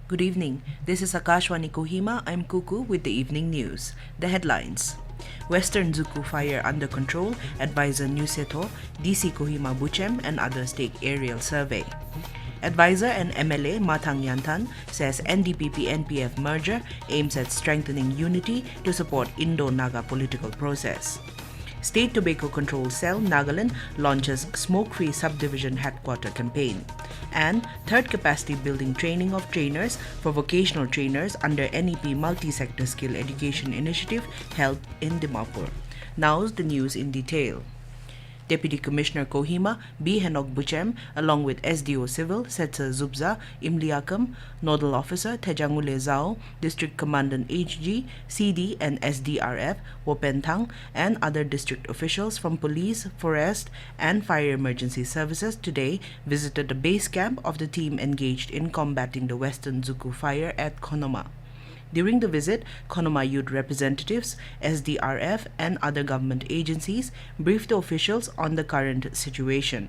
Good evening. This is Akashvani Kohima. I'm Kuku with the evening news. The headlines. Western Dzükou fire under control, advisor Nyusietho, DC Kohima Buchem and others take aerial survey. Advisor and MLA Mhathung Yanthan says NDPP-NPF merger aims at strengthening unity to support Indo-Naga political process. State Tobacco Control Cell Nagaland launches Smoke-Free Subdivision Headquarter campaign. And third capacity building training of trainers for vocational trainers under NEP Multi-Sector Skill Education Initiative held in Dimapur. Now's the news in detail. Deputy Commissioner Kohima Buchem, along with SDO Civil Setsa Zubza Imliakam, Nodal Officer Tejangule Zhao, District Commandant HG, CD and SDRF, Wopentang, and other district officials from police, forest, and fire emergency services today visited the base camp of the team engaged in combating the Western Dzükou fire at Kohima. During the visit, Kohima youth representatives, SDRF and other government agencies briefed the officials on the current situation.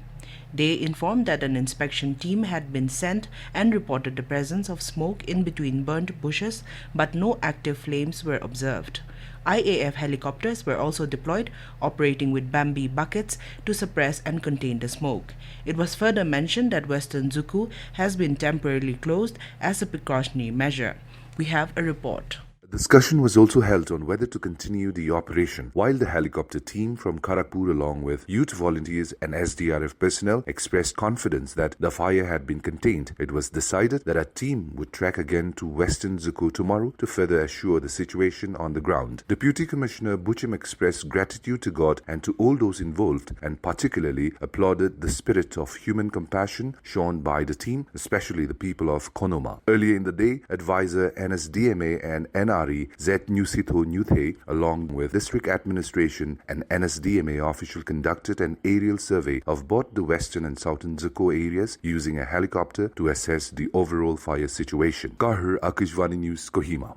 They informed that an inspection team had been sent and reported the presence of smoke in between burnt bushes, but no active flames were observed. IAF helicopters were also deployed, operating with bamboo buckets to suppress and contain the smoke. It was further mentioned that Western Dzükou has been temporarily closed as a precautionary measure. We have a report. A discussion was also held on whether to continue the operation, while the helicopter team from Kharagpur along with youth volunteers and SDRF personnel expressed confidence that the fire had been contained. It was decided that a team would trek again to Western Dzükou tomorrow to further assure the situation on the ground. Deputy Commissioner Buchem expressed gratitude to God and to all those involved and particularly applauded the spirit of human compassion shown by the team, especially the people of Kohima. Earlier in the day, advisor NSDMA and NRE Nyusietho along with district administration and NSDMA official conducted an aerial survey of both the western and southern Dzükou areas using a helicopter to assess the overall fire situation. Akashvani News, Kohima.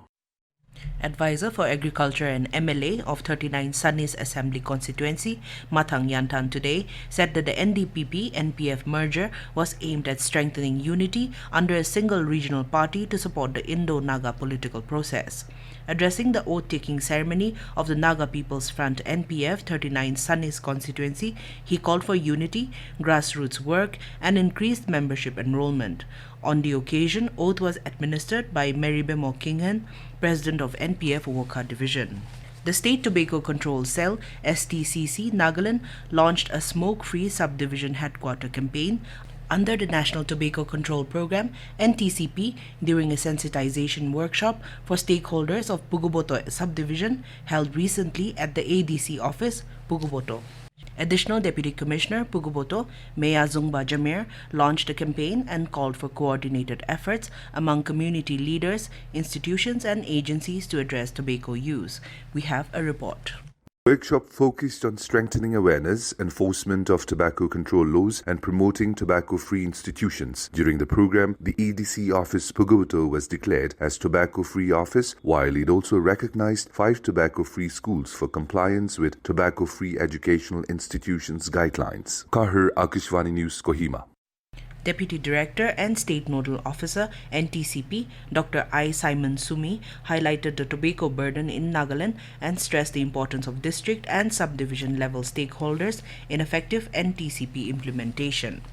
Advisor for Agriculture and MLA of 39 Sunnis Assembly Constituency, Mhathung Yanthan today said that the NDPP-NPF merger was aimed at strengthening unity under a single regional party to support the Indo-Naga political process. Addressing the oath-taking ceremony of the Naga People's Front NPF 39 Sunnis constituency, he called for unity, grassroots work, and increased membership enrollment. On the occasion, oath was administered by Meribemo Kinghan, President of NPF Wokha Division. The State Tobacco Control Cell, STCC, Nagaland launched a smoke-free subdivision headquarter campaign under the National Tobacco Control Program (NTCP) during a sensitization workshop for stakeholders of Puguboto subdivision held recently at the ADC office, Puguboto. Additional Deputy Commissioner Puguboto, Meyazungba Jamir, launched the campaign and called for coordinated efforts among community leaders, institutions and agencies to address tobacco use. We have a report. The workshop focused on strengthening awareness, enforcement of tobacco control laws and promoting tobacco-free institutions. During the program, the EDC office Puguboto was declared as tobacco-free office, while it also recognized 5 tobacco-free schools for compliance with tobacco-free educational institutions guidelines. Akashvani News, Kohima. Deputy Director and State Nodal Officer, NTCP, Dr. I. Simon Sumi, highlighted the tobacco burden in Nagaland and stressed the importance of district and subdivision level stakeholders in effective NTCP implementation.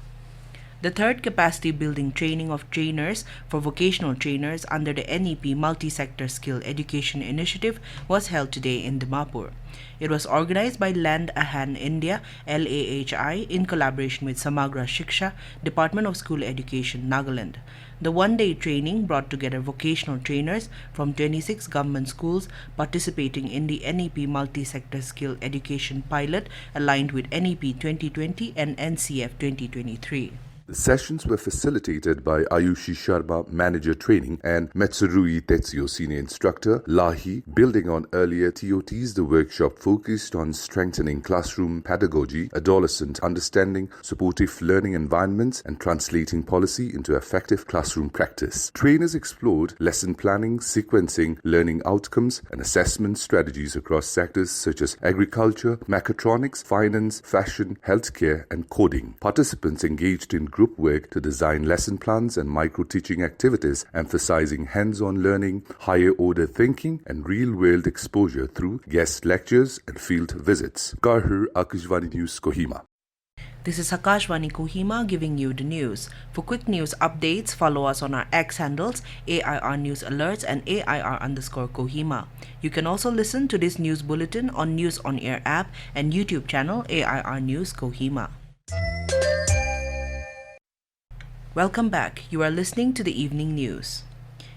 The third capacity building training of trainers for vocational trainers under the NEP Multi-Sector Skill Education Initiative was held today in Dimapur. It was organized by Land Ahan India LAHI in collaboration with Samagra Shiksha, Department of School Education, Nagaland. The one-day training brought together vocational trainers from 26 government schools participating in the NEP Multi-Sector Skill Education pilot aligned with NEP 2020 and NCF 2023. The sessions were facilitated by Ayushi Sharma, Manager Training, and Metsurui Tetsuyo, Senior Instructor, Lahi. Building on earlier TOTs, the workshop focused on strengthening classroom pedagogy, adolescent understanding, supportive learning environments, and translating policy into effective classroom practice. Trainers explored lesson planning, sequencing, learning outcomes, and assessment strategies across sectors such as agriculture, mechatronics, finance, fashion, healthcare, and coding. Participants engaged in group work to design lesson plans and micro-teaching activities, emphasizing hands-on learning, higher-order thinking, and real-world exposure through guest lectures and field visits. Karhur, Akashvani News, Kohima. This is Akashvani Kohima giving you the news. For quick news updates, follow us on our X handles, AIR News Alerts and AIR_Kohima. You can also listen to this news bulletin on News on Air app and YouTube channel AIR News Kohima. Welcome back. You are listening to the evening news.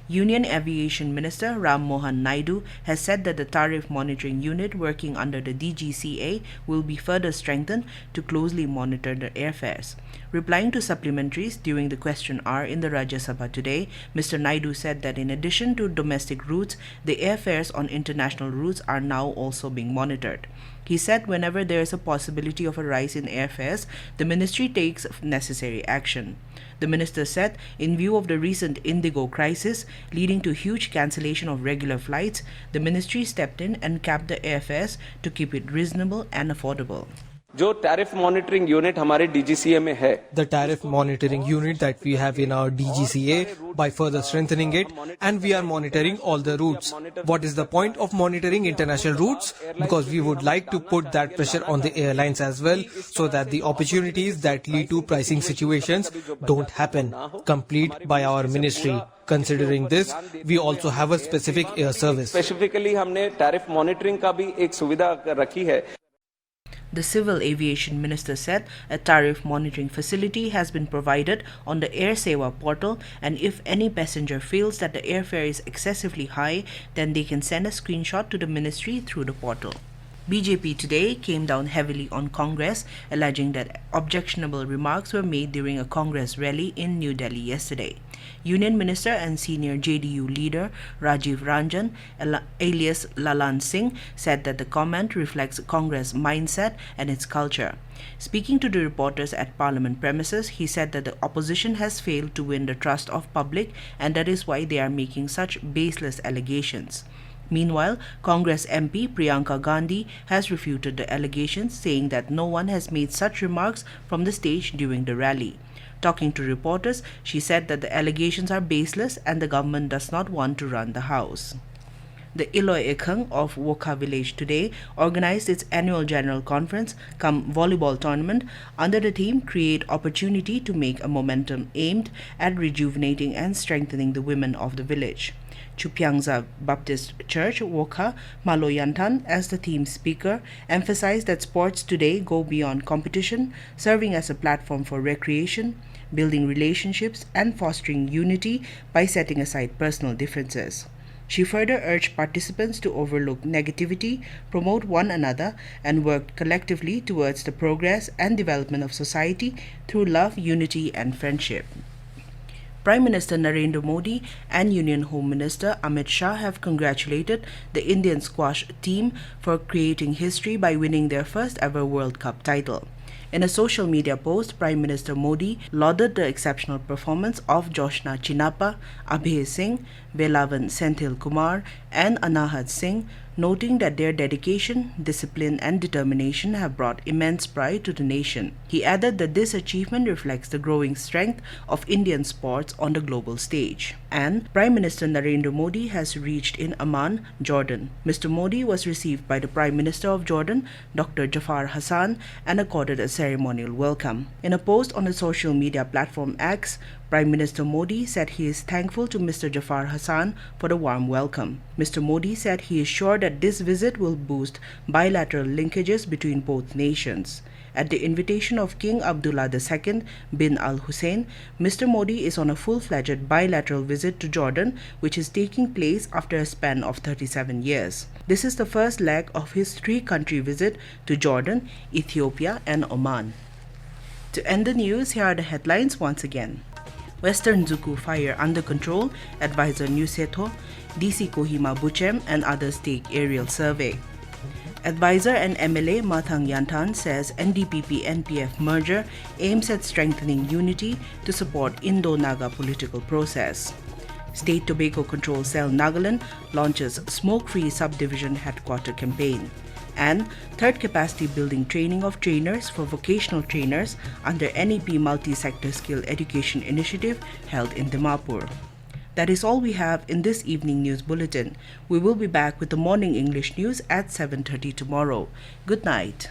Union Aviation Minister Ram Mohan Naidu has said that the Tariff Monitoring Unit working under the DGCA will be further strengthened to closely monitor the airfares. Replying to supplementaries during the question hour in the Rajya Sabha today, Mr. Naidu said that in addition to domestic routes, the airfares on international routes are now also being monitored. He said whenever there is a possibility of a rise in airfares, the ministry takes necessary action. The minister said, in view of the recent Indigo crisis leading to huge cancellation of regular flights, the ministry stepped in and capped the airfares to keep it reasonable and affordable. जो tariff monitoring unit हमारे DGCA में है, the tariff monitoring unit that we have in our DGCA, by further strengthening it, and we are monitoring all the routes. What is the point of monitoring international routes? Because we would like to put that pressure on the airlines as well, so that the opportunities that lead to pricing situations don't happen. Complete by our ministry. Considering this, we also have a specific air service. Specifically, हमने tariff monitoring का भी एक सुविधा रखी है. The Civil Aviation Minister said a tariff monitoring facility has been provided on the Air Seva portal, and if any passenger feels that the airfare is excessively high, then they can send a screenshot to the ministry through the portal. BJP today came down heavily on Congress, alleging that objectionable remarks were made during a Congress rally in New Delhi yesterday. Union Minister and senior JDU leader Rajiv Ranjan, alias Lalan Singh, said that the comment reflects Congress mindset and its culture. Speaking to the reporters at Parliament premises, he said that the opposition has failed to win the trust of public, and that is why they are making such baseless allegations. Meanwhile, Congress MP Priyanka Gandhi has refuted the allegations, saying that no one has made such remarks from the stage during the rally. Talking to reporters, she said that the allegations are baseless and the government does not want to run the house. The Iloy Ekhang of Wokha village today organized its annual general conference cum volleyball tournament under the theme Create Opportunity to Make a Momentum, aimed at rejuvenating and strengthening the women of the village. Chupyangza Baptist Church, Wokha, MLA Yanthan, as the theme speaker, emphasized that sports today go beyond competition, serving as a platform for recreation, building relationships, and fostering unity by setting aside personal differences. She further urged participants to overlook negativity, promote one another, and work collectively towards the progress and development of society through love, unity, and friendship. Prime Minister Narendra Modi and Union Home Minister Amit Shah have congratulated the Indian squash team for creating history by winning their first ever World Cup title. In a social media post, Prime Minister Modi lauded the exceptional performance of Joshna Chinappa, Abhay Singh, Velavan Senthil Kumar, and Anahat Singh, noting that their dedication, discipline, and determination have brought immense pride to the nation. He added that this achievement reflects the growing strength of Indian sports on the global stage. And Prime Minister Narendra Modi has reached in Amman, Jordan. Mr. Modi was received by the Prime Minister of Jordan, Dr. Jafar Hassan, and accorded a ceremonial welcome. In a post on the social media platform X, Prime Minister Modi said he is thankful to Mr. Jafar Hassan for the warm welcome. Mr. Modi said he is sure that this visit will boost bilateral linkages between both nations. At the invitation of King Abdullah II bin Al Hussein, Mr. Modi is on a full-fledged bilateral visit to Jordan, which is taking place after a span of 37 years. This is the first leg of his three-country visit to Jordan, Ethiopia, and Oman. To end the news, here are the headlines once again. Western Dzükou fire under control, Advisor Nyusietho, DC Kohima Buchem, and others take aerial survey. Advisor and MLA Mhathung Yanthan says NDPP-NPF merger aims at strengthening unity to support Indo-Naga political process. State Tobacco Control Cell Nagaland launches Smoke-Free Subdivision Headquarter campaign. and third capacity building training of trainers for vocational trainers under NEP Multi-Sector Skill Education Initiative held in Dimapur. That is all we have in this evening news bulletin. We will be back with the morning English news at 7:30 tomorrow. Good night.